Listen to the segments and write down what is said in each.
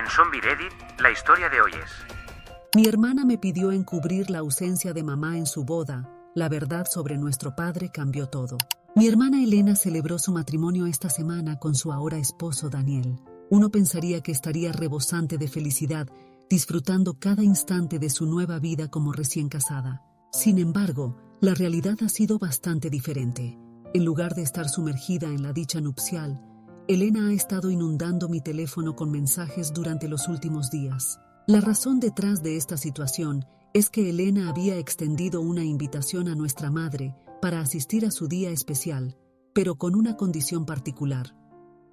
Zombie Reddit, la historia de hoy es: Mi hermana me pidió encubrir la ausencia de mamá en su boda. La verdad sobre nuestro padre cambió todo. Mi hermana Elena celebró su matrimonio esta semana con su ahora esposo Daniel. Uno pensaría que estaría rebosante de felicidad, disfrutando cada instante de su nueva vida como recién casada. Sin embargo, la realidad ha sido bastante diferente. En lugar de estar sumergida en la dicha nupcial, Elena ha estado inundando mi teléfono con mensajes durante los últimos días. La razón detrás de esta situación es que Elena había extendido una invitación a nuestra madre para asistir a su día especial, pero con una condición particular.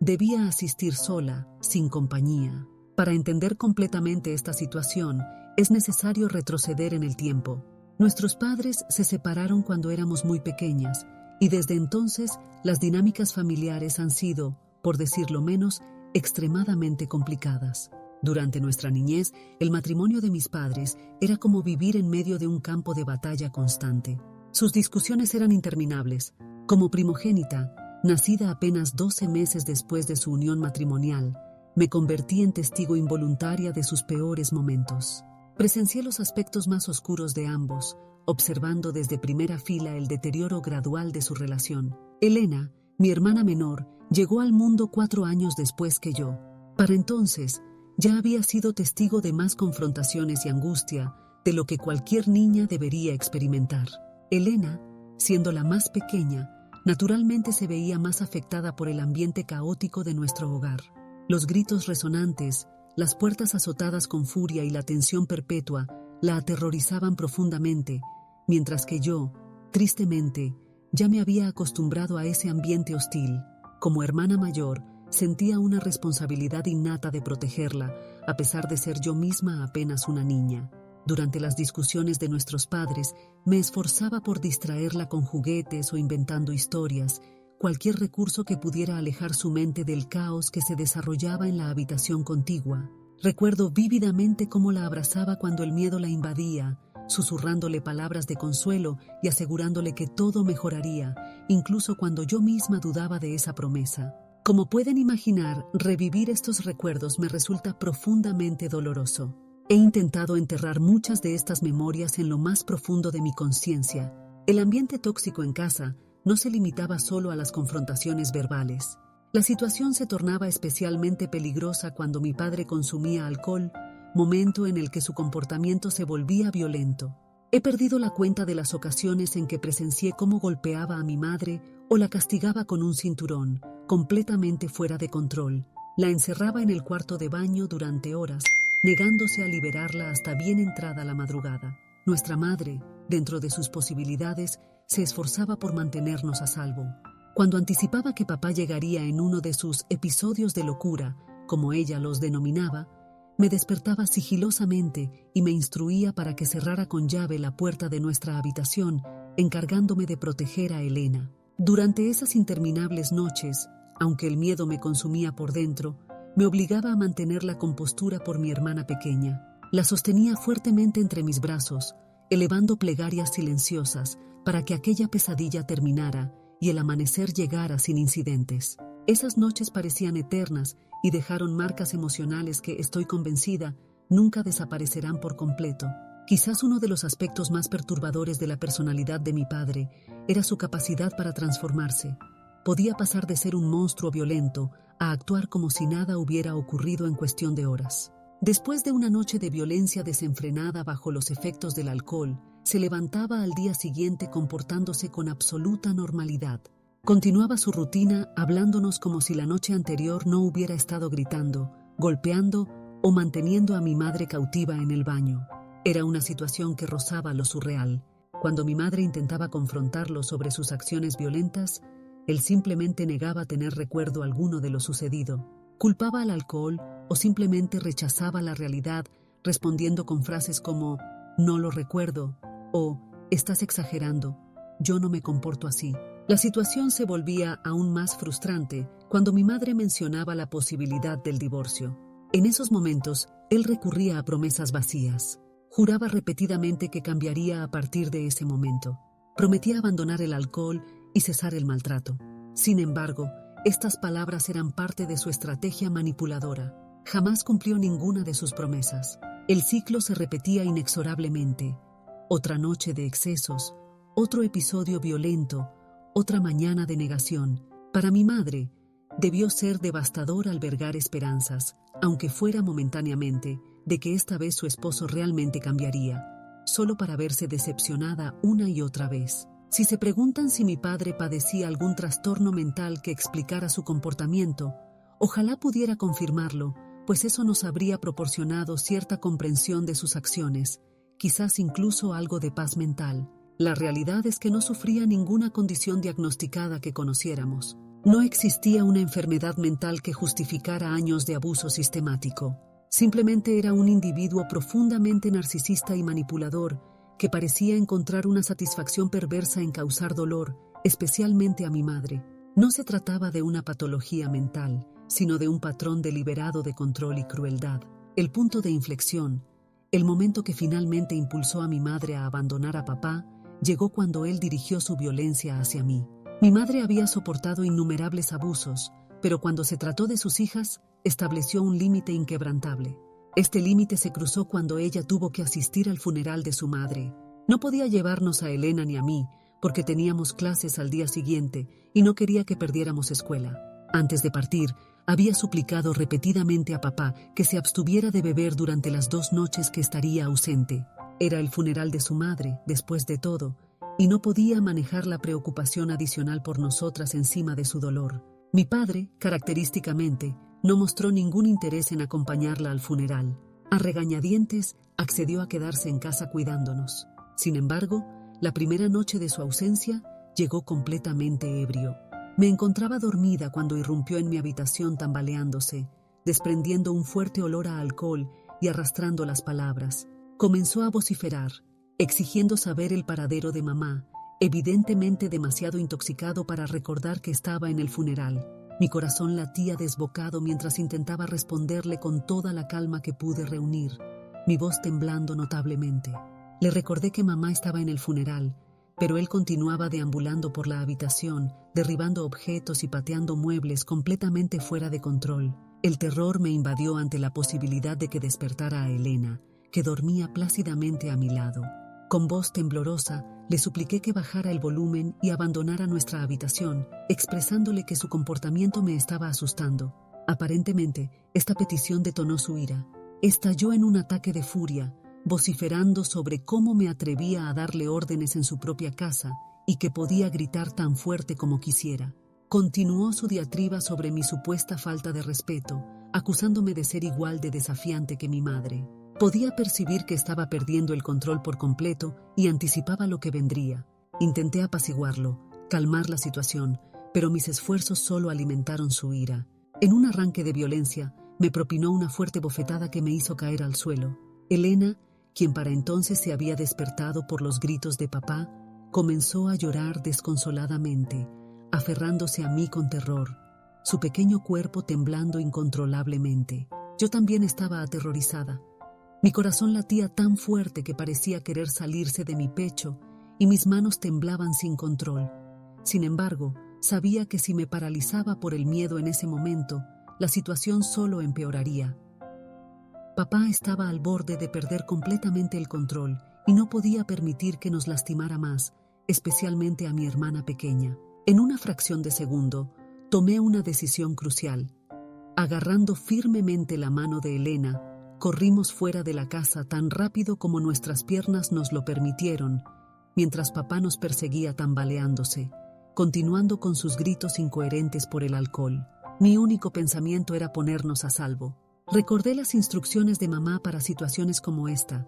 Debía asistir sola, sin compañía. Para entender completamente esta situación, es necesario retroceder en el tiempo. Nuestros padres se separaron cuando éramos muy pequeñas, y desde entonces las dinámicas familiares han sido, por decirlo menos, extremadamente complicadas. Durante nuestra niñez, el matrimonio de mis padres era como vivir en medio de un campo de batalla constante. Sus discusiones eran interminables. Como primogénita, nacida apenas 12 meses después de su unión matrimonial, me convertí en testigo involuntaria de sus peores momentos. Presencié los aspectos más oscuros de ambos, observando desde primera fila el deterioro gradual de su relación. Elena, mi hermana menor, llegó al mundo 4 años después que yo. Para entonces, ya había sido testigo de más confrontaciones y angustia de lo que cualquier niña debería experimentar. Elena, siendo la más pequeña, naturalmente se veía más afectada por el ambiente caótico de nuestro hogar. Los gritos resonantes, las puertas azotadas con furia y la tensión perpetua la aterrorizaban profundamente, mientras que yo, tristemente, ya me había acostumbrado a ese ambiente hostil. Como hermana mayor, sentía una responsabilidad innata de protegerla, a pesar de ser yo misma apenas una niña. Durante las discusiones de nuestros padres, me esforzaba por distraerla con juguetes o inventando historias, cualquier recurso que pudiera alejar su mente del caos que se desarrollaba en la habitación contigua. Recuerdo vívidamente cómo la abrazaba cuando el miedo la invadía, susurrándole palabras de consuelo y asegurándole que todo mejoraría, incluso cuando yo misma dudaba de esa promesa. Como pueden imaginar, revivir estos recuerdos me resulta profundamente doloroso. He intentado enterrar muchas de estas memorias en lo más profundo de mi conciencia. El ambiente tóxico en casa no se limitaba solo a las confrontaciones verbales. La situación se tornaba especialmente peligrosa cuando mi padre consumía alcohol, momento en el que su comportamiento se volvía violento. He perdido la cuenta de las ocasiones en que presencié cómo golpeaba a mi madre o la castigaba con un cinturón, completamente fuera de control. La encerraba en el cuarto de baño durante horas, negándose a liberarla hasta bien entrada la madrugada. Nuestra madre, dentro de sus posibilidades, se esforzaba por mantenernos a salvo. Cuando anticipaba que papá llegaría en uno de sus episodios de locura, como ella los denominaba, me despertaba sigilosamente y me instruía para que cerrara con llave la puerta de nuestra habitación, encargándome de proteger a Elena. Durante esas interminables noches, aunque el miedo me consumía por dentro, me obligaba a mantener la compostura por mi hermana pequeña. La sostenía fuertemente entre mis brazos, elevando plegarias silenciosas para que aquella pesadilla terminara y el amanecer llegara sin incidentes. Esas noches parecían eternas y dejaron marcas emocionales que, estoy convencida, nunca desaparecerán por completo. Quizás uno de los aspectos más perturbadores de la personalidad de mi padre era su capacidad para transformarse. Podía pasar de ser un monstruo violento a actuar como si nada hubiera ocurrido en cuestión de horas. Después de una noche de violencia desenfrenada bajo los efectos del alcohol, se levantaba al día siguiente comportándose con absoluta normalidad. Continuaba su rutina hablándonos como si la noche anterior no hubiera estado gritando, golpeando o manteniendo a mi madre cautiva en el baño. Era una situación que rozaba lo surreal. Cuando mi madre intentaba confrontarlo sobre sus acciones violentas, él simplemente negaba tener recuerdo alguno de lo sucedido. Culpaba al alcohol o simplemente rechazaba la realidad, respondiendo con frases como «no lo recuerdo» o «estás exagerando, yo no me comporto así». La situación se volvía aún más frustrante cuando mi madre mencionaba la posibilidad del divorcio. En esos momentos, él recurría a promesas vacías. Juraba repetidamente que cambiaría a partir de ese momento. Prometía abandonar el alcohol y cesar el maltrato. Sin embargo, estas palabras eran parte de su estrategia manipuladora. Jamás cumplió ninguna de sus promesas. El ciclo se repetía inexorablemente. Otra noche de excesos, otro episodio violento, otra mañana de negación. Para mi madre, debió ser devastador albergar esperanzas, aunque fuera momentáneamente, de que esta vez su esposo realmente cambiaría, solo para verse decepcionada una y otra vez. Si se preguntan si mi padre padecía algún trastorno mental que explicara su comportamiento, ojalá pudiera confirmarlo, pues eso nos habría proporcionado cierta comprensión de sus acciones, quizás incluso algo de paz mental. La realidad es que no sufría ninguna condición diagnosticada que conociéramos. No existía una enfermedad mental que justificara años de abuso sistemático. Simplemente era un individuo profundamente narcisista y manipulador que parecía encontrar una satisfacción perversa en causar dolor, especialmente a mi madre. No se trataba de una patología mental, sino de un patrón deliberado de control y crueldad. El punto de inflexión, el momento que finalmente impulsó a mi madre a abandonar a papá, llegó cuando él dirigió su violencia hacia mí. Mi madre había soportado innumerables abusos, pero cuando se trató de sus hijas, estableció un límite inquebrantable. Este límite se cruzó cuando ella tuvo que asistir al funeral de su madre. No podía llevarnos a Elena ni a mí, porque teníamos clases al día siguiente y no quería que perdiéramos escuela. Antes de partir, había suplicado repetidamente a papá que se abstuviera de beber durante las 2 noches que estaría ausente. Era el funeral de su madre, después de todo, y no podía manejar la preocupación adicional por nosotras encima de su dolor. Mi padre, característicamente, no mostró ningún interés en acompañarla al funeral. A regañadientes, accedió a quedarse en casa cuidándonos. Sin embargo, la primera noche de su ausencia, llegó completamente ebrio. Me encontraba dormida cuando irrumpió en mi habitación tambaleándose, desprendiendo un fuerte olor a alcohol y arrastrando las palabras. Comenzó a vociferar, exigiendo saber el paradero de mamá, evidentemente demasiado intoxicado para recordar que estaba en el funeral. Mi corazón latía desbocado mientras intentaba responderle con toda la calma que pude reunir, mi voz temblando notablemente. Le recordé que mamá estaba en el funeral, pero él continuaba deambulando por la habitación, derribando objetos y pateando muebles completamente fuera de control. El terror me invadió ante la posibilidad de que despertara a Elena, que dormía plácidamente a mi lado. Con voz temblorosa, le supliqué que bajara el volumen y abandonara nuestra habitación, expresándole que su comportamiento me estaba asustando. Aparentemente, esta petición detonó su ira. Estalló en un ataque de furia, vociferando sobre cómo me atrevía a darle órdenes en su propia casa y que podía gritar tan fuerte como quisiera. Continuó su diatriba sobre mi supuesta falta de respeto, acusándome de ser igual de desafiante que mi madre. Podía percibir que estaba perdiendo el control por completo y anticipaba lo que vendría. Intenté apaciguarlo, calmar la situación, pero mis esfuerzos solo alimentaron su ira. En un arranque de violencia, me propinó una fuerte bofetada que me hizo caer al suelo. Elena, quien para entonces se había despertado por los gritos de papá, comenzó a llorar desconsoladamente, aferrándose a mí con terror, su pequeño cuerpo temblando incontrolablemente. Yo también estaba aterrorizada. Mi corazón latía tan fuerte que parecía querer salirse de mi pecho y mis manos temblaban sin control. Sin embargo, sabía que si me paralizaba por el miedo en ese momento, la situación solo empeoraría. Papá estaba al borde de perder completamente el control y no podía permitir que nos lastimara más, especialmente a mi hermana pequeña. En una fracción de segundo, tomé una decisión crucial. Agarrando firmemente la mano de Elena, corrimos fuera de la casa tan rápido como nuestras piernas nos lo permitieron, mientras papá nos perseguía tambaleándose, continuando con sus gritos incoherentes por el alcohol. Mi único pensamiento era ponernos a salvo. Recordé las instrucciones de mamá para situaciones como esta: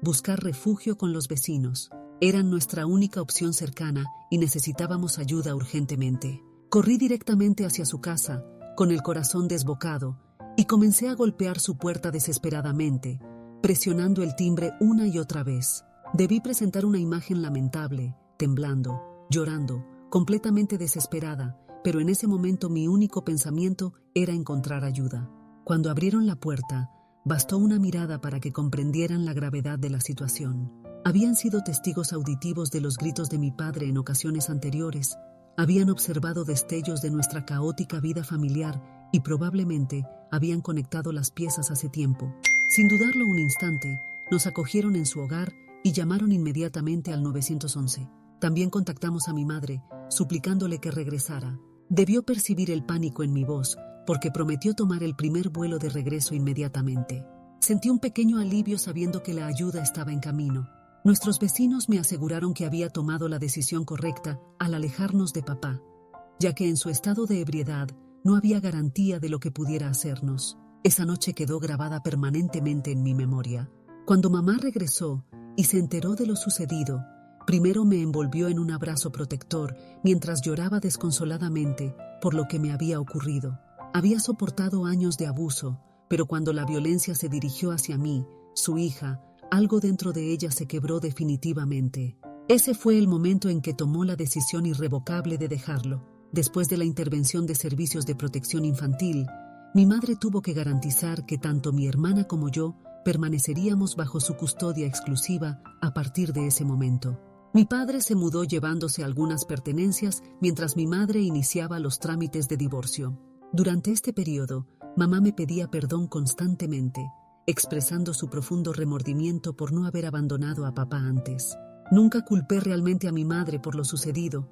buscar refugio con los vecinos. Eran nuestra única opción cercana y necesitábamos ayuda urgentemente. Corrí directamente hacia su casa, con el corazón desbocado, y comencé a golpear su puerta desesperadamente, presionando el timbre una y otra vez. Debí presentar una imagen lamentable, temblando, llorando, completamente desesperada, pero en ese momento mi único pensamiento era encontrar ayuda. Cuando abrieron la puerta, bastó una mirada para que comprendieran la gravedad de la situación. Habían sido testigos auditivos de los gritos de mi padre en ocasiones anteriores, habían observado destellos de nuestra caótica vida familiar y probablemente habían conectado las piezas hace tiempo. Sin dudarlo un instante, nos acogieron en su hogar y llamaron inmediatamente al 911. También contactamos a mi madre, suplicándole que regresara. Debió percibir el pánico en mi voz, porque prometió tomar el primer vuelo de regreso inmediatamente. Sentí un pequeño alivio sabiendo que la ayuda estaba en camino. Nuestros vecinos me aseguraron que había tomado la decisión correcta al alejarnos de papá, ya que en su estado de ebriedad no había garantía de lo que pudiera hacernos. Esa noche quedó grabada permanentemente en mi memoria. Cuando mamá regresó y se enteró de lo sucedido, primero me envolvió en un abrazo protector mientras lloraba desconsoladamente por lo que me había ocurrido. Había soportado años de abuso, pero cuando la violencia se dirigió hacia mí, su hija, algo dentro de ella se quebró definitivamente. Ese fue el momento en que tomó la decisión irrevocable de dejarlo. Después de la intervención de servicios de protección infantil, mi madre tuvo que garantizar que tanto mi hermana como yo permaneceríamos bajo su custodia exclusiva a partir de ese momento. Mi padre se mudó llevándose algunas pertenencias mientras mi madre iniciaba los trámites de divorcio. Durante este periodo, mamá me pedía perdón constantemente, expresando su profundo remordimiento por no haber abandonado a papá antes. Nunca culpé realmente a mi madre por lo sucedido,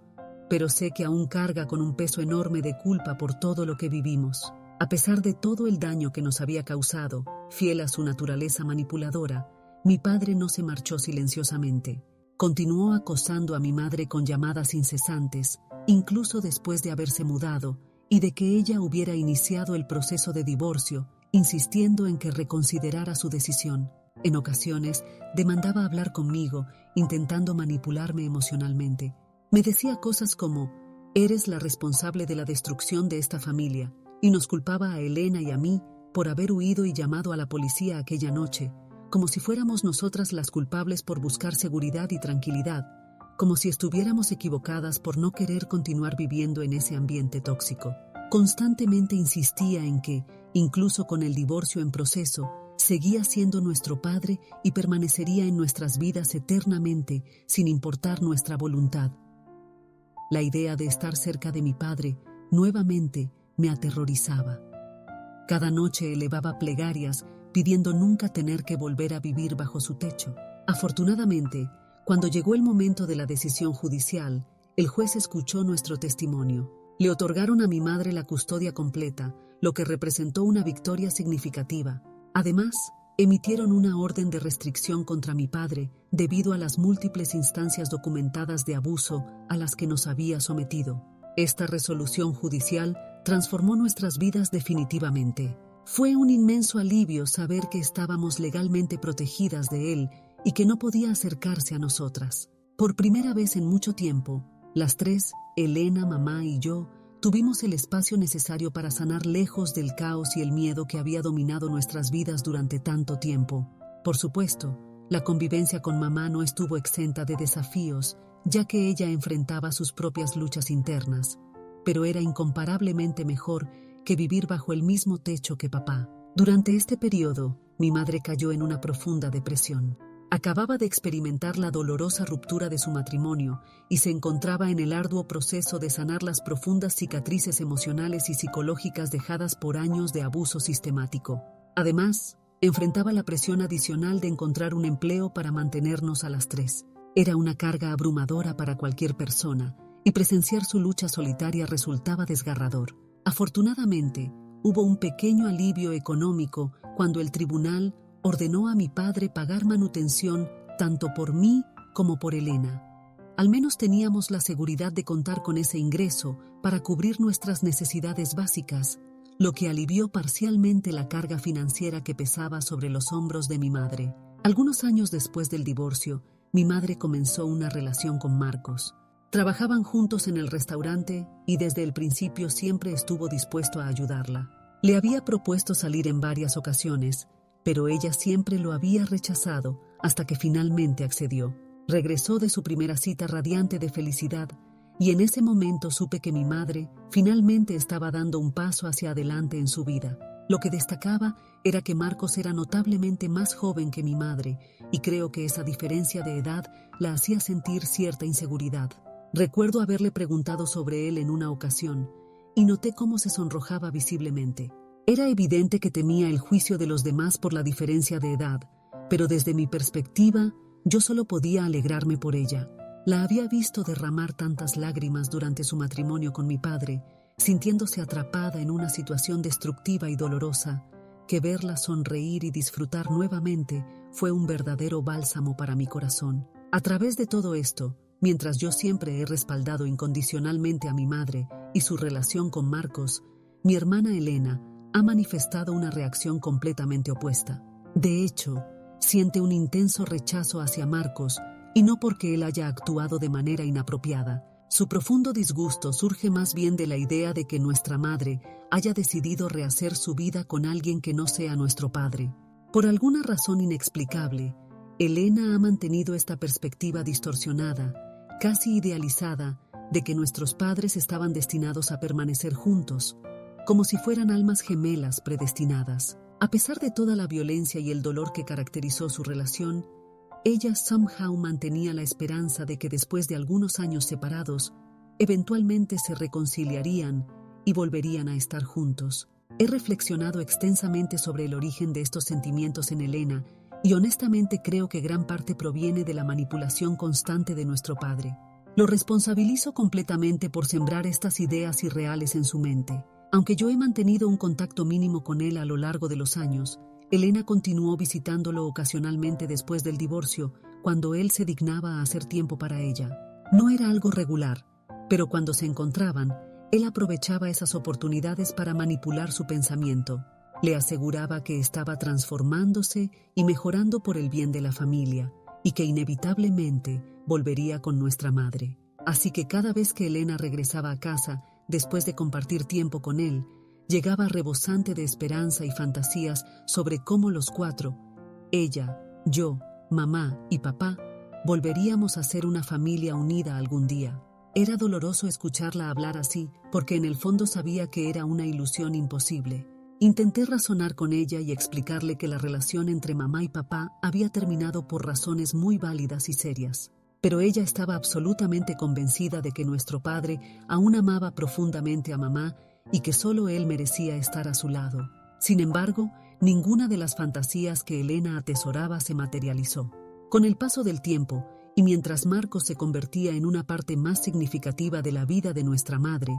pero sé que aún carga con un peso enorme de culpa por todo lo que vivimos. A pesar de todo el daño que nos había causado, fiel a su naturaleza manipuladora, mi padre no se marchó silenciosamente. Continuó acosando a mi madre con llamadas incesantes, incluso después de haberse mudado y de que ella hubiera iniciado el proceso de divorcio, insistiendo en que reconsiderara su decisión. En ocasiones, demandaba hablar conmigo, intentando manipularme emocionalmente. Me decía cosas como: «Eres la responsable de la destrucción de esta familia», y nos culpaba a Elena y a mí por haber huido y llamado a la policía aquella noche, como si fuéramos nosotras las culpables por buscar seguridad y tranquilidad, como si estuviéramos equivocadas por no querer continuar viviendo en ese ambiente tóxico. Constantemente insistía en que, incluso con el divorcio en proceso, seguía siendo nuestro padre y permanecería en nuestras vidas eternamente, sin importar nuestra voluntad. La idea de estar cerca de mi padre, nuevamente, me aterrorizaba. Cada noche elevaba plegarias, pidiendo nunca tener que volver a vivir bajo su techo. Afortunadamente, cuando llegó el momento de la decisión judicial, el juez escuchó nuestro testimonio. Le otorgaron a mi madre la custodia completa, lo que representó una victoria significativa. Además, emitieron una orden de restricción contra mi padre debido a las múltiples instancias documentadas de abuso a las que nos había sometido. Esta resolución judicial transformó nuestras vidas definitivamente. Fue un inmenso alivio saber que estábamos legalmente protegidas de él y que no podía acercarse a nosotras. Por primera vez en mucho tiempo, las tres, Elena, mamá y yo, tuvimos el espacio necesario para sanar lejos del caos y el miedo que había dominado nuestras vidas durante tanto tiempo. Por supuesto, la convivencia con mamá no estuvo exenta de desafíos, ya que ella enfrentaba sus propias luchas internas, pero era incomparablemente mejor que vivir bajo el mismo techo que papá. Durante este periodo, mi madre cayó en una profunda depresión. Acababa de experimentar la dolorosa ruptura de su matrimonio y se encontraba en el arduo proceso de sanar las profundas cicatrices emocionales y psicológicas dejadas por años de abuso sistemático. Además, enfrentaba la presión adicional de encontrar un empleo para mantenernos a las tres. Era una carga abrumadora para cualquier persona, y presenciar su lucha solitaria resultaba desgarrador. Afortunadamente, hubo un pequeño alivio económico cuando el tribunal ordenó a mi padre pagar manutención tanto por mí como por Elena. Al menos teníamos la seguridad de contar con ese ingreso para cubrir nuestras necesidades básicas, lo que alivió parcialmente la carga financiera que pesaba sobre los hombros de mi madre. Algunos años después del divorcio, mi madre comenzó una relación con Marcos. Trabajaban juntos en el restaurante y desde el principio siempre estuvo dispuesto a ayudarla. Le había propuesto salir en varias ocasiones, pero ella siempre lo había rechazado hasta que finalmente accedió. Regresó de su primera cita radiante de felicidad y en ese momento supe que mi madre finalmente estaba dando un paso hacia adelante en su vida. Lo que destacaba era que Marcos era notablemente más joven que mi madre y creo que esa diferencia de edad la hacía sentir cierta inseguridad. Recuerdo haberle preguntado sobre él en una ocasión y noté cómo se sonrojaba visiblemente. Era evidente que temía el juicio de los demás por la diferencia de edad, pero desde mi perspectiva, yo solo podía alegrarme por ella. La había visto derramar tantas lágrimas durante su matrimonio con mi padre, sintiéndose atrapada en una situación destructiva y dolorosa, que verla sonreír y disfrutar nuevamente fue un verdadero bálsamo para mi corazón. A través de todo esto, mientras yo siempre he respaldado incondicionalmente a mi madre y su relación con Marcos, mi hermana Elena ha manifestado una reacción completamente opuesta. De hecho, siente un intenso rechazo hacia Marcos, y no porque él haya actuado de manera inapropiada. Su profundo disgusto surge más bien de la idea de que nuestra madre haya decidido rehacer su vida con alguien que no sea nuestro padre. Por alguna razón inexplicable, Elena ha mantenido esta perspectiva distorsionada, casi idealizada, de que nuestros padres estaban destinados a permanecer juntos, como si fueran almas gemelas predestinadas. A pesar de toda la violencia y el dolor que caracterizó su relación, ella somehow mantenía la esperanza de que después de algunos años separados, eventualmente se reconciliarían y volverían a estar juntos. He reflexionado extensamente sobre el origen de estos sentimientos en Elena y honestamente creo que gran parte proviene de la manipulación constante de nuestro padre. Lo responsabilizo completamente por sembrar estas ideas irreales en su mente. Aunque yo he mantenido un contacto mínimo con él a lo largo de los años, Elena continuó visitándolo ocasionalmente después del divorcio, cuando él se dignaba a hacer tiempo para ella. No era algo regular, pero cuando se encontraban, él aprovechaba esas oportunidades para manipular su pensamiento. Le aseguraba que estaba transformándose y mejorando por el bien de la familia, y que inevitablemente volvería con nuestra madre. Así que cada vez que Elena regresaba a casa, después de compartir tiempo con él, llegaba rebosante de esperanza y fantasías sobre cómo los cuatro, ella, yo, mamá y papá, volveríamos a ser una familia unida algún día. Era doloroso escucharla hablar así, porque en el fondo sabía que era una ilusión imposible. Intenté razonar con ella y explicarle que la relación entre mamá y papá había terminado por razones muy válidas y serias. Pero ella estaba absolutamente convencida de que nuestro padre aún amaba profundamente a mamá y que solo él merecía estar a su lado. Sin embargo, ninguna de las fantasías que Elena atesoraba se materializó. Con el paso del tiempo, y mientras Marcos se convertía en una parte más significativa de la vida de nuestra madre,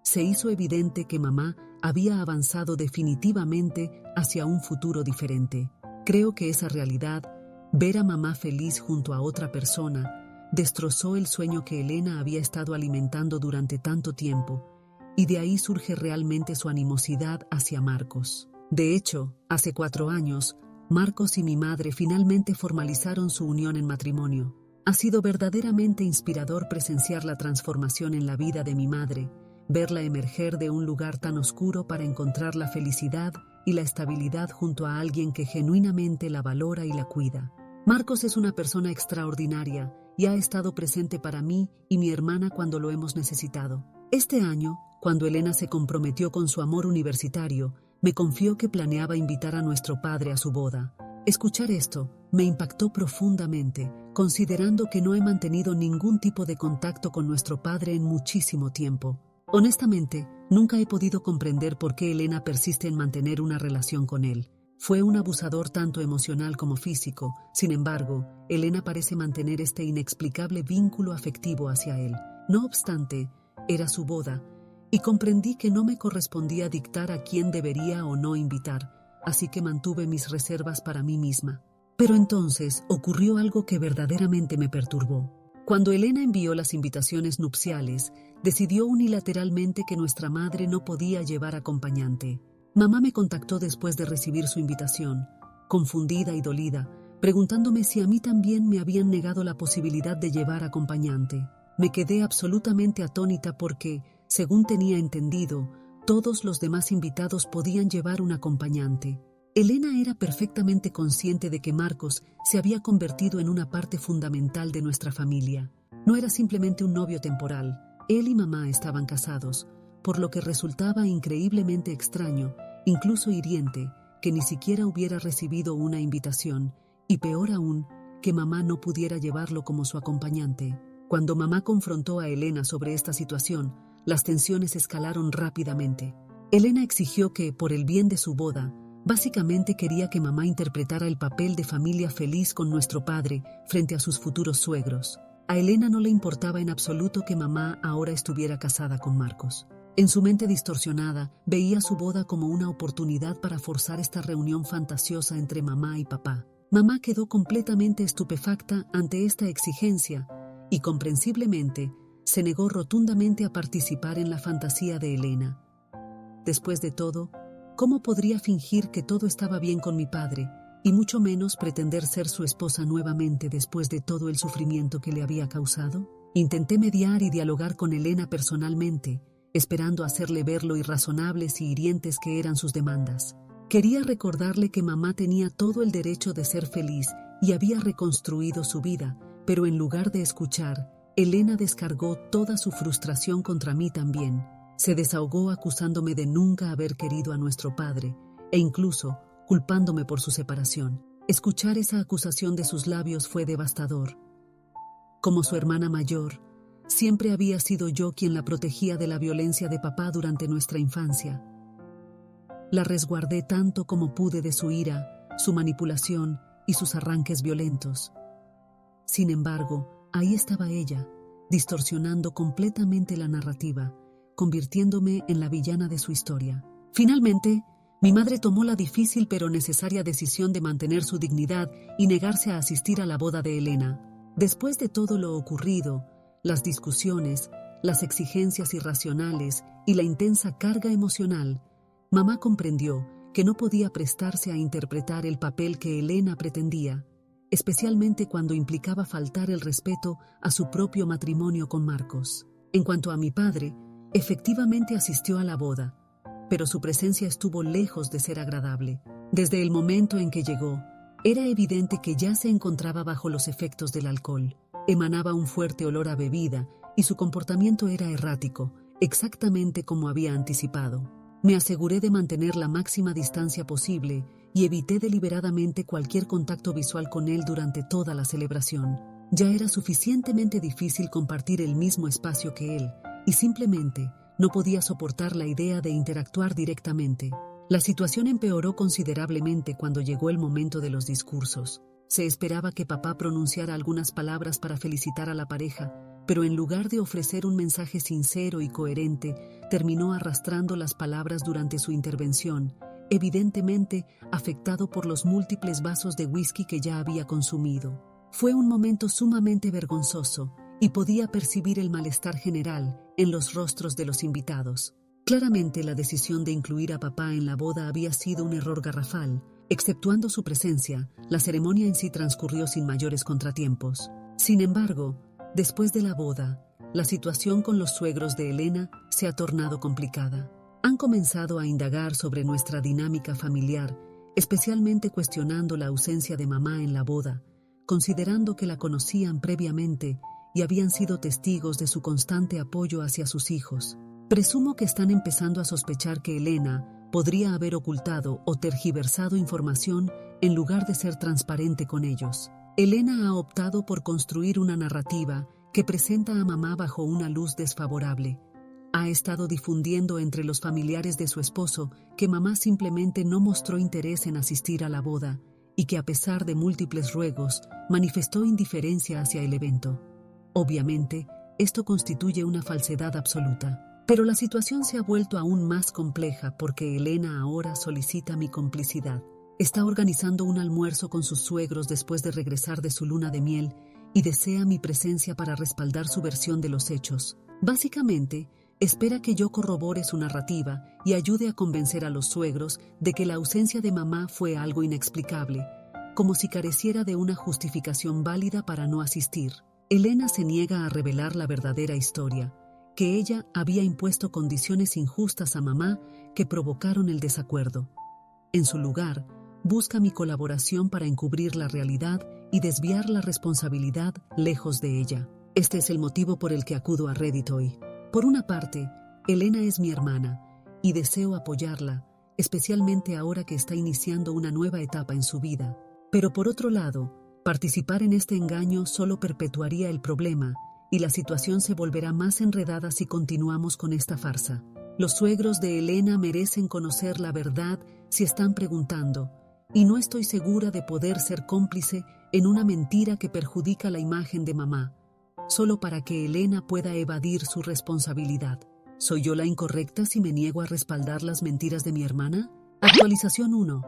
se hizo evidente que mamá había avanzado definitivamente hacia un futuro diferente. Creo que esa realidad, ver a mamá feliz junto a otra persona, destrozó el sueño que Elena había estado alimentando durante tanto tiempo, y de ahí surge realmente su animosidad hacia Marcos. De hecho, hace 4 años, Marcos y mi madre finalmente formalizaron su unión en matrimonio. Ha sido verdaderamente inspirador presenciar la transformación en la vida de mi madre, verla emerger de un lugar tan oscuro para encontrar la felicidad y la estabilidad junto a alguien que genuinamente la valora y la cuida. Marcos es una persona extraordinaria y ha estado presente para mí y mi hermana cuando lo hemos necesitado. Este año, cuando Elena se comprometió con su amor universitario, me confió que planeaba invitar a nuestro padre a su boda. Escuchar esto me impactó profundamente, considerando que no he mantenido ningún tipo de contacto con nuestro padre en muchísimo tiempo. Honestamente, nunca he podido comprender por qué Elena persiste en mantener una relación con él. Fue un abusador tanto emocional como físico. Sin embargo, Elena parece mantener este inexplicable vínculo afectivo hacia él. No obstante, era su boda, y comprendí que no me correspondía dictar a quién debería o no invitar, así que mantuve mis reservas para mí misma. Pero entonces ocurrió algo que verdaderamente me perturbó. Cuando Elena envió las invitaciones nupciales, decidió unilateralmente que nuestra madre no podía llevar acompañante. Mamá me contactó después de recibir su invitación, confundida y dolida, preguntándome si a mí también me habían negado la posibilidad de llevar acompañante. Me quedé absolutamente atónita porque, según tenía entendido, todos los demás invitados podían llevar un acompañante. Elena era perfectamente consciente de que Marcos se había convertido en una parte fundamental de nuestra familia. No era simplemente un novio temporal. Él y mamá estaban casados, por lo que resultaba increíblemente extraño, incluso hiriente, que ni siquiera hubiera recibido una invitación, y peor aún, que mamá no pudiera llevarlo como su acompañante. Cuando mamá confrontó a Elena sobre esta situación, las tensiones escalaron rápidamente. Elena exigió que, por el bien de su boda, básicamente quería que mamá interpretara el papel de familia feliz con nuestro padre frente a sus futuros suegros. A Elena no le importaba en absoluto que mamá ahora estuviera casada con Marcos. En su mente distorsionada, veía su boda como una oportunidad para forzar esta reunión fantasiosa entre mamá y papá. Mamá quedó completamente estupefacta ante esta exigencia y, comprensiblemente, se negó rotundamente a participar en la fantasía de Elena. Después de todo, ¿cómo podría fingir que todo estaba bien con mi padre, y mucho menos pretender ser su esposa nuevamente después de todo el sufrimiento que le había causado? Intenté mediar y dialogar con Elena personalmente, esperando hacerle ver lo irrazonables y hirientes que eran sus demandas. Quería recordarle que mamá tenía todo el derecho de ser feliz y había reconstruido su vida, pero en lugar de escuchar, Elena descargó toda su frustración contra mí también. Se desahogó acusándome de nunca haber querido a nuestro padre e incluso culpándome por su separación. Escuchar esa acusación de sus labios fue devastador. Como su hermana mayor, siempre había sido yo quien la protegía de la violencia de papá durante nuestra infancia. La resguardé tanto como pude de su ira, su manipulación y sus arranques violentos. Sin embargo, ahí estaba ella, distorsionando completamente la narrativa, convirtiéndome en la villana de su historia. Finalmente, mi madre tomó la difícil pero necesaria decisión de mantener su dignidad y negarse a asistir a la boda de Elena. Después de todo lo ocurrido, las discusiones, las exigencias irracionales y la intensa carga emocional, mamá comprendió que no podía prestarse a interpretar el papel que Elena pretendía, especialmente cuando implicaba faltar el respeto a su propio matrimonio con Marcos. En cuanto a mi padre, efectivamente asistió a la boda, pero su presencia estuvo lejos de ser agradable. Desde el momento en que llegó, era evidente que ya se encontraba bajo los efectos del alcohol. Emanaba un fuerte olor a bebida y su comportamiento era errático, exactamente como había anticipado. Me aseguré de mantener la máxima distancia posible y evité deliberadamente cualquier contacto visual con él durante toda la celebración. Ya era suficientemente difícil compartir el mismo espacio que él, y simplemente no podía soportar la idea de interactuar directamente. La situación empeoró considerablemente cuando llegó el momento de los discursos. Se esperaba que papá pronunciara algunas palabras para felicitar a la pareja, pero en lugar de ofrecer un mensaje sincero y coherente, terminó arrastrando las palabras durante su intervención, evidentemente afectado por los múltiples vasos de whisky que ya había consumido. Fue un momento sumamente vergonzoso, y podía percibir el malestar general en los rostros de los invitados. Claramente la decisión de incluir a papá en la boda había sido un error garrafal. Exceptuando su presencia, la ceremonia en sí transcurrió sin mayores contratiempos. Sin embargo, después de la boda, la situación con los suegros de Elena se ha tornado complicada. Han comenzado a indagar sobre nuestra dinámica familiar, especialmente cuestionando la ausencia de mamá en la boda, considerando que la conocían previamente y habían sido testigos de su constante apoyo hacia sus hijos. Presumo que están empezando a sospechar que Elena podría haber ocultado o tergiversado información en lugar de ser transparente con ellos. Elena ha optado por construir una narrativa que presenta a mamá bajo una luz desfavorable. Ha estado difundiendo entre los familiares de su esposo que mamá simplemente no mostró interés en asistir a la boda y que a pesar de múltiples ruegos, manifestó indiferencia hacia el evento. Obviamente, esto constituye una falsedad absoluta, pero la situación se ha vuelto aún más compleja porque Elena ahora solicita mi complicidad. Está organizando un almuerzo con sus suegros después de regresar de su luna de miel y desea mi presencia para respaldar su versión de los hechos. Básicamente, espera que yo corrobore su narrativa y ayude a convencer a los suegros de que la ausencia de mamá fue algo inexplicable, como si careciera de una justificación válida para no asistir. Elena se niega a revelar la verdadera historia, que ella había impuesto condiciones injustas a mamá que provocaron el desacuerdo. En su lugar, busca mi colaboración para encubrir la realidad y desviar la responsabilidad lejos de ella. Este es el motivo por el que acudo a Reddit hoy. Por una parte, Elena es mi hermana y deseo apoyarla, especialmente ahora que está iniciando una nueva etapa en su vida. Pero por otro lado, participar en este engaño solo perpetuaría el problema y la situación se volverá más enredada si continuamos con esta farsa. Los suegros de Elena merecen conocer la verdad si están preguntando, y no estoy segura de poder ser cómplice en una mentira que perjudica la imagen de mamá, solo para que Elena pueda evadir su responsabilidad. ¿Soy yo la incorrecta si me niego a respaldar las mentiras de mi hermana? Actualización 1.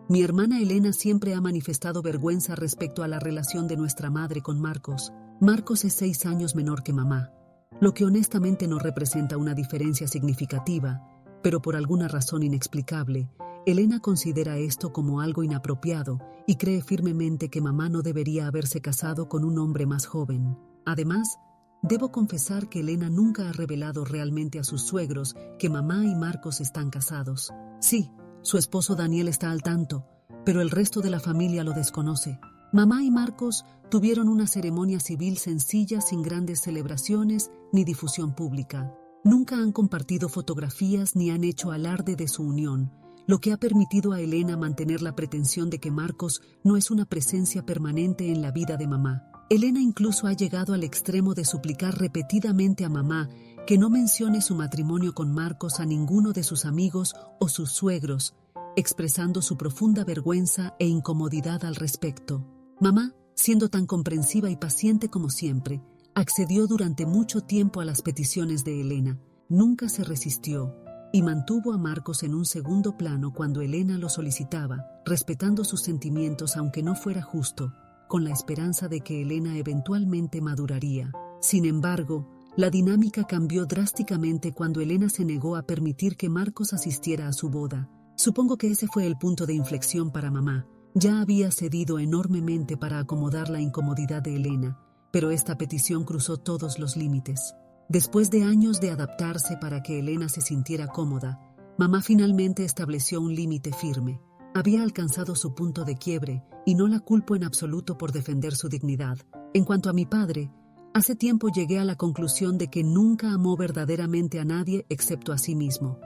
Mi hermana Elena siempre ha manifestado vergüenza respecto a la relación de nuestra madre con Marcos. Marcos es 6 años menor que mamá, lo que honestamente no representa una diferencia significativa, pero por alguna razón inexplicable, Elena considera esto como algo inapropiado y cree firmemente que mamá no debería haberse casado con un hombre más joven. Además, debo confesar que Elena nunca ha revelado realmente a sus suegros que mamá y Marcos están casados. Sí, su esposo Daniel está al tanto, pero el resto de la familia lo desconoce. Mamá y Marcos tuvieron una ceremonia civil sencilla sin grandes celebraciones ni difusión pública. Nunca han compartido fotografías ni han hecho alarde de su unión, lo que ha permitido a Elena mantener la pretensión de que Marcos no es una presencia permanente en la vida de mamá. Elena incluso ha llegado al extremo de suplicar repetidamente a mamá que no mencione su matrimonio con Marcos a ninguno de sus amigos o sus suegros, expresando su profunda vergüenza e incomodidad al respecto. Mamá, siendo tan comprensiva y paciente como siempre, accedió durante mucho tiempo a las peticiones de Elena. Nunca se resistió y mantuvo a Marcos en un segundo plano cuando Elena lo solicitaba, respetando sus sentimientos aunque no fuera justo, con la esperanza de que Elena eventualmente maduraría. Sin embargo, la dinámica cambió drásticamente cuando Elena se negó a permitir que Marcos asistiera a su boda. Supongo que ese fue el punto de inflexión para mamá. Ya había cedido enormemente para acomodar la incomodidad de Elena, pero esta petición cruzó todos los límites. Después de años de adaptarse para que Elena se sintiera cómoda, mamá finalmente estableció un límite firme. Había alcanzado su punto de quiebre y no la culpo en absoluto por defender su dignidad. En cuanto a mi padre, hace tiempo llegué a la conclusión de que nunca amó verdaderamente a nadie excepto a sí mismo.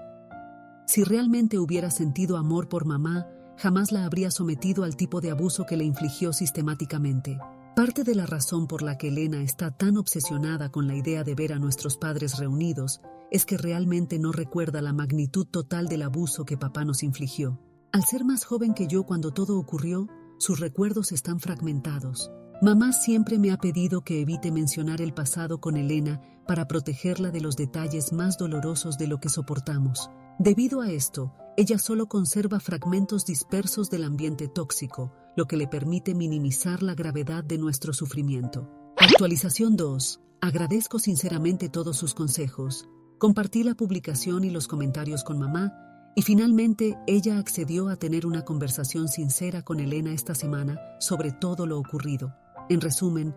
Si realmente hubiera sentido amor por mamá, jamás la habría sometido al tipo de abuso que le infligió sistemáticamente. Parte de la razón por la que Elena está tan obsesionada con la idea de ver a nuestros padres reunidos es que realmente no recuerda la magnitud total del abuso que papá nos infligió. Al ser más joven que yo cuando todo ocurrió, sus recuerdos están fragmentados. Mamá siempre me ha pedido que evite mencionar el pasado con Elena para protegerla de los detalles más dolorosos de lo que soportamos. Debido a esto, ella solo conserva fragmentos dispersos del ambiente tóxico, lo que le permite minimizar la gravedad de nuestro sufrimiento. Actualización 2. Agradezco sinceramente todos sus consejos. Compartí la publicación y los comentarios con mamá, y finalmente ella accedió a tener una conversación sincera con Elena esta semana sobre todo lo ocurrido. En resumen,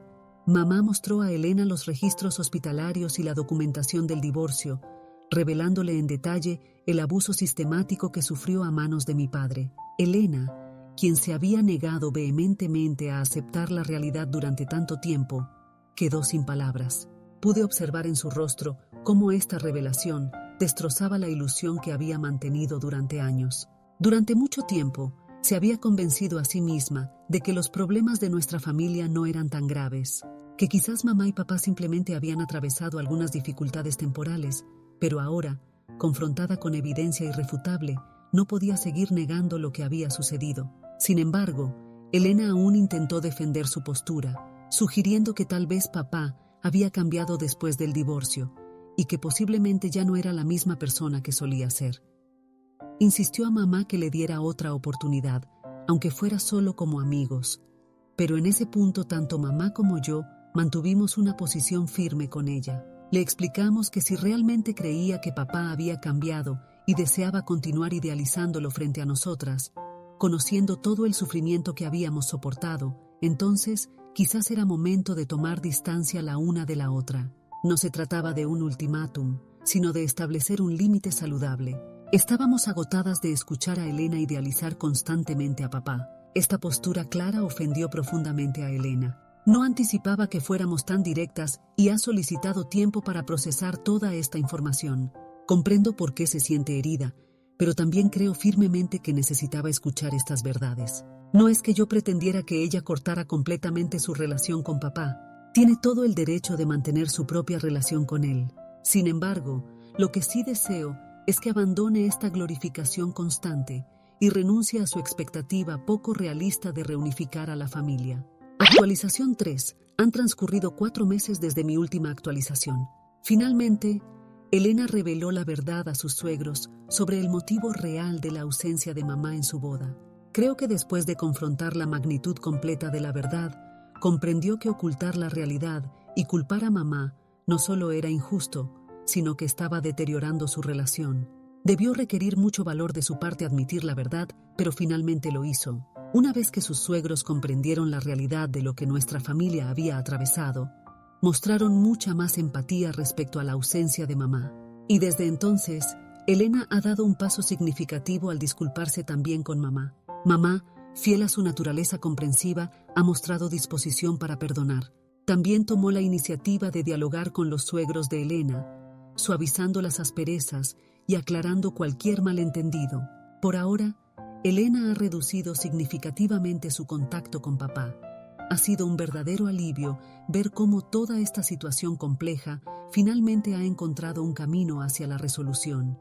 mamá mostró a Elena los registros hospitalarios y la documentación del divorcio, revelándole en detalle el abuso sistemático que sufrió a manos de mi padre. Elena, quien se había negado vehementemente a aceptar la realidad durante tanto tiempo, quedó sin palabras. Pude observar en su rostro cómo esta revelación destrozaba la ilusión que había mantenido durante años. Durante mucho tiempo, se había convencido a sí misma de que los problemas de nuestra familia no eran tan graves, que quizás mamá y papá simplemente habían atravesado algunas dificultades temporales, pero ahora, confrontada con evidencia irrefutable, no podía seguir negando lo que había sucedido. Sin embargo, Elena aún intentó defender su postura, sugiriendo que tal vez papá había cambiado después del divorcio y que posiblemente ya no era la misma persona que solía ser. Insistió a mamá que le diera otra oportunidad, aunque fuera solo como amigos, pero en ese punto tanto mamá como yo mantuvimos una posición firme con ella. Le explicamos que si realmente creía que papá había cambiado y deseaba continuar idealizándolo frente a nosotras, conociendo todo el sufrimiento que habíamos soportado, entonces quizás era momento de tomar distancia la una de la otra. No se trataba de un ultimátum, sino de establecer un límite saludable. Estábamos agotadas de escuchar a Elena idealizar constantemente a papá. Esta postura clara ofendió profundamente a Elena. No anticipaba que fuéramos tan directas y ha solicitado tiempo para procesar toda esta información. Comprendo por qué se siente herida, pero también creo firmemente que necesitaba escuchar estas verdades. No es que yo pretendiera que ella cortara completamente su relación con papá. Tiene todo el derecho de mantener su propia relación con él. Sin embargo, Lo que sí deseo es que abandone esta glorificación constante y renuncie a su expectativa poco realista de reunificar a la familia. Actualización 3. Han transcurrido 4 meses desde mi última actualización. Finalmente, Elena reveló la verdad a sus suegros sobre el motivo real de la ausencia de mamá en su boda. Creo que después de confrontar la magnitud completa de la verdad, comprendió que ocultar la realidad y culpar a mamá no solo era injusto, sino que estaba deteriorando su relación. Debió requerir mucho valor de su parte admitir la verdad, pero finalmente lo hizo. Una vez que sus suegros comprendieron la realidad de lo que nuestra familia había atravesado, mostraron mucha más empatía respecto a la ausencia de mamá. Y desde entonces, Elena ha dado un paso significativo al disculparse también con mamá. Mamá, fiel a su naturaleza comprensiva, ha mostrado disposición para perdonar. También tomó la iniciativa de dialogar con los suegros de Elena, suavizando las asperezas y aclarando cualquier malentendido. Por ahora, Elena ha reducido significativamente su contacto con papá. Ha sido un verdadero alivio ver cómo toda esta situación compleja finalmente ha encontrado un camino hacia la resolución.